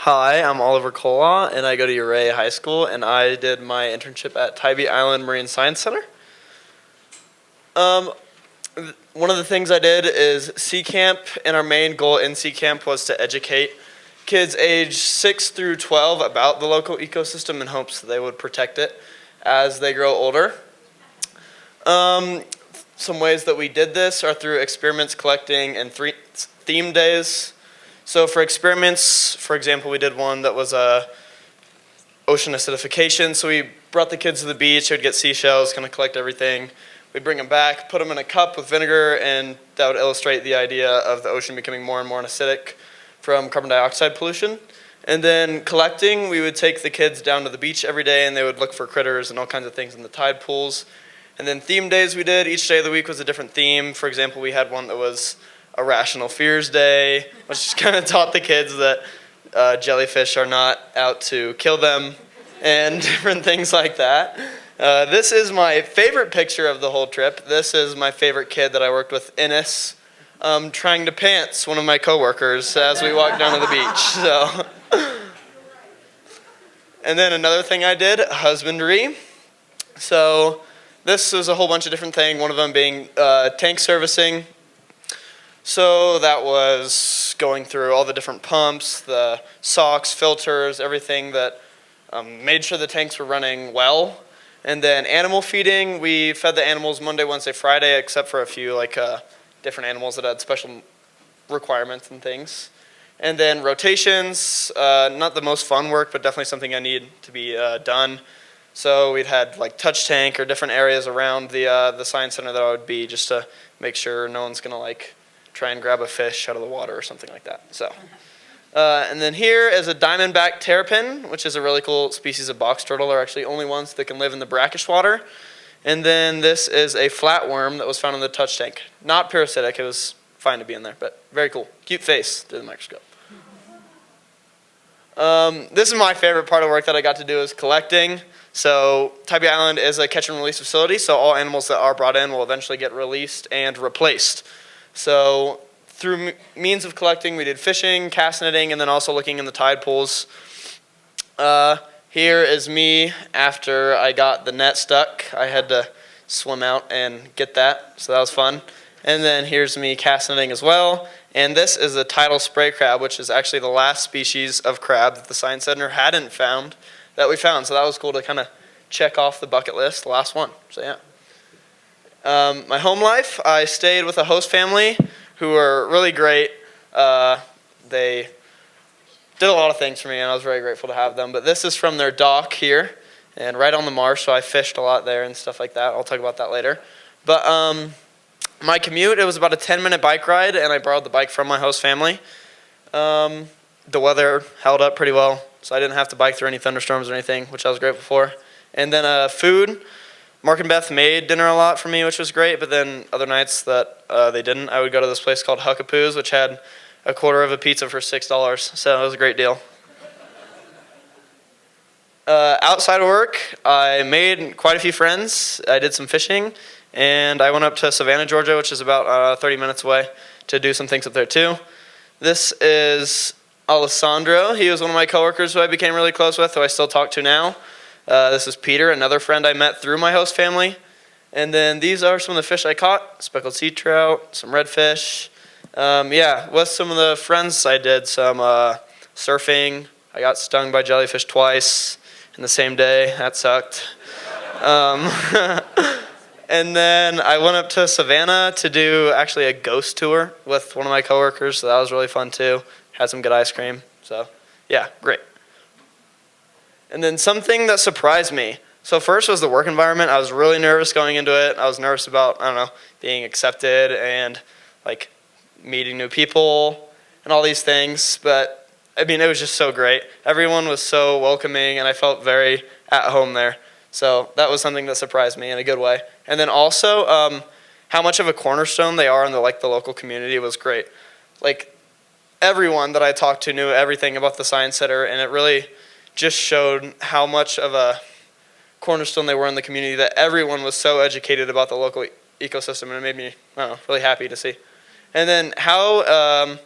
Hi, I'm Oliver Colaw, and I go to Uray High School, and I did my internship at Tybee Island Marine Science Center. Um, One of the things I did is Sea Camp, and our main goal in Sea Camp was to educate kids age 6 through 12 about the local ecosystem in hopes that they would protect it as they grow older. Some ways that we did this are through experiments, collecting, and theme days. So for experiments, for example, we did one that was ocean acidification. So we brought the kids to the beach, they would get seashells, kind of collect everything. We'd bring them back, put them in a cup with vinegar, and that would illustrate the idea of the ocean becoming more and more acidic from carbon dioxide pollution. And then collecting, we would take the kids down to the beach every day, and they would look for critters and all kinds of things in the tide pools. And then theme days we did, each day of the week was a different theme. For example, we had one that was Irrational Fears Day, which just kind of taught the kids that jellyfish are not out to kill them and different things like that. This is my favorite picture of the whole trip. This is my favorite kid that I worked with, Ennis, trying to pants one of my coworkers as we walked down to the beach. So, and then another thing I did, husbandry. So this was a whole bunch of different things, one of them being tank servicing. So that was going through all the different pumps, the socks, filters, everything that made sure the tanks were running well. And then animal feeding, we fed the animals Monday, Wednesday, Friday, except for a few different animals that had special requirements and things. And then rotations, not the most fun work, but definitely something I need to be done. So we'd had touch tank or different areas around the science center that I would be just to make sure no one's gonna try and grab a fish out of the water or something like that. So, and then here is a diamondback terrapin, which is a really cool species of box turtle. They're actually only ones that can live in the brackish water. And then this is a flatworm that was found in the touch tank. Not parasitic, it was fine to be in there, but very cool. Cute face through the microscope. This is my favorite part of work that I got to do is collecting. So Tybee Island is a catch and release facility, so all animals that are brought in will eventually get released and replaced. So through means of collecting, we did fishing, cast netting, and then also looking in the tide pools. Here is me after I got the net stuck. I had to swim out and get that, so that was fun. And then here's me cast netting as well. And this is a tidal spray crab, which is actually the last species of crab that the Science Center hadn't found that we found. So that was cool to kind of check off the bucket list, the last one. So yeah. My home life, I stayed with a host family who were really great. They did a lot of things for me, and I was very grateful to have them. But this is from their dock here, and right on the marsh, so I fished a lot there and stuff like that. I'll talk about that later. But my commute, it was about a 10-minute bike ride, and I borrowed the bike from my host family. The weather held up pretty well, so I didn't have to bike through any thunderstorms or anything, which I was grateful for. And then food. Mark and Beth made dinner a lot for me, which was great, but then other nights that they didn't, I would go to this place called Huckapoo's, which had a quarter of a pizza for $6, so it was a great deal. Outside of work, I made quite a few friends. I did some fishing, and I went up to Savannah, Georgia, which is about 30 minutes away, to do some things up there too. This is Alessandro. He was one of my coworkers who I became really close with, who I still talk to now. This is Peter, another friend I met through my host family. And then these are some of the fish I caught, speckled sea trout, some redfish. With some of the friends I did some surfing. I got stung by jellyfish twice in the same day. That sucked. And then I went up to Savannah to do actually a ghost tour with one of my coworkers, so that was really fun too. Had some good ice cream, so yeah, great. And then something that surprised me. So first was the work environment. I was really nervous going into it. I was nervous about, being accepted and meeting new people and all these things. But it was just so great. Everyone was so welcoming and I felt very at home there. So that was something that surprised me in a good way. And then also how much of a cornerstone they are in the local community was great. Everyone that I talked to knew everything about the Science Center, and it really just showed how much of a cornerstone they were in the community, that everyone was so educated about the local ecosystem, and it made me really happy to see. And then how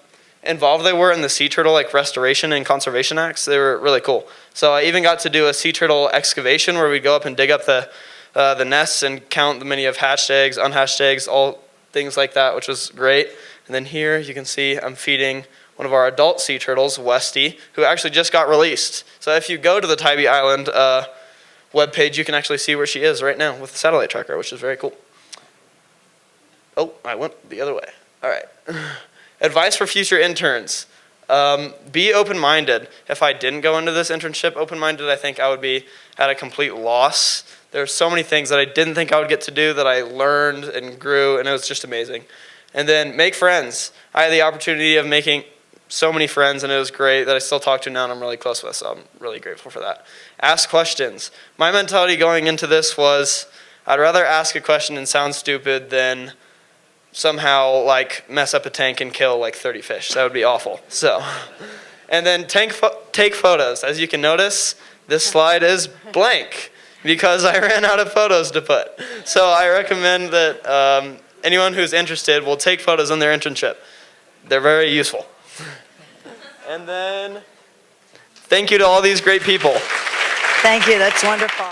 involved they were in the sea turtle like restoration and conservation acts. They were really cool. So I even got to do a sea turtle excavation where we go up and dig up the nests and count the many of hatched eggs, unhatched eggs, all things like that, which was great. And then here you can see I'm feeding one of our adult sea turtles, Westy, who actually just got released. So if you go to the Tybee Island webpage, you can actually see where she is right now with the satellite tracker, which is very cool. Oh, I went the other way. All right. Advice for future interns. Be open-minded. If I didn't go into this internship open-minded, I think I would be at a complete loss. There's so many things that I didn't think I would get to do that I learned and grew, and it was just amazing. And then make friends. I had the opportunity of making so many friends, and it was great that I still talk to now and I'm really close with, so I'm really grateful for that. Ask questions. My mentality going into this was I'd rather ask a question and sound stupid than somehow like mess up a tank and kill like 30 fish. That would be awful. So, and then take photos. As you can notice, this slide is blank because I ran out of photos to put. So I recommend that anyone who's interested will take photos on their internship. They're very useful. And then thank you to all these great people. Thank you. That's wonderful.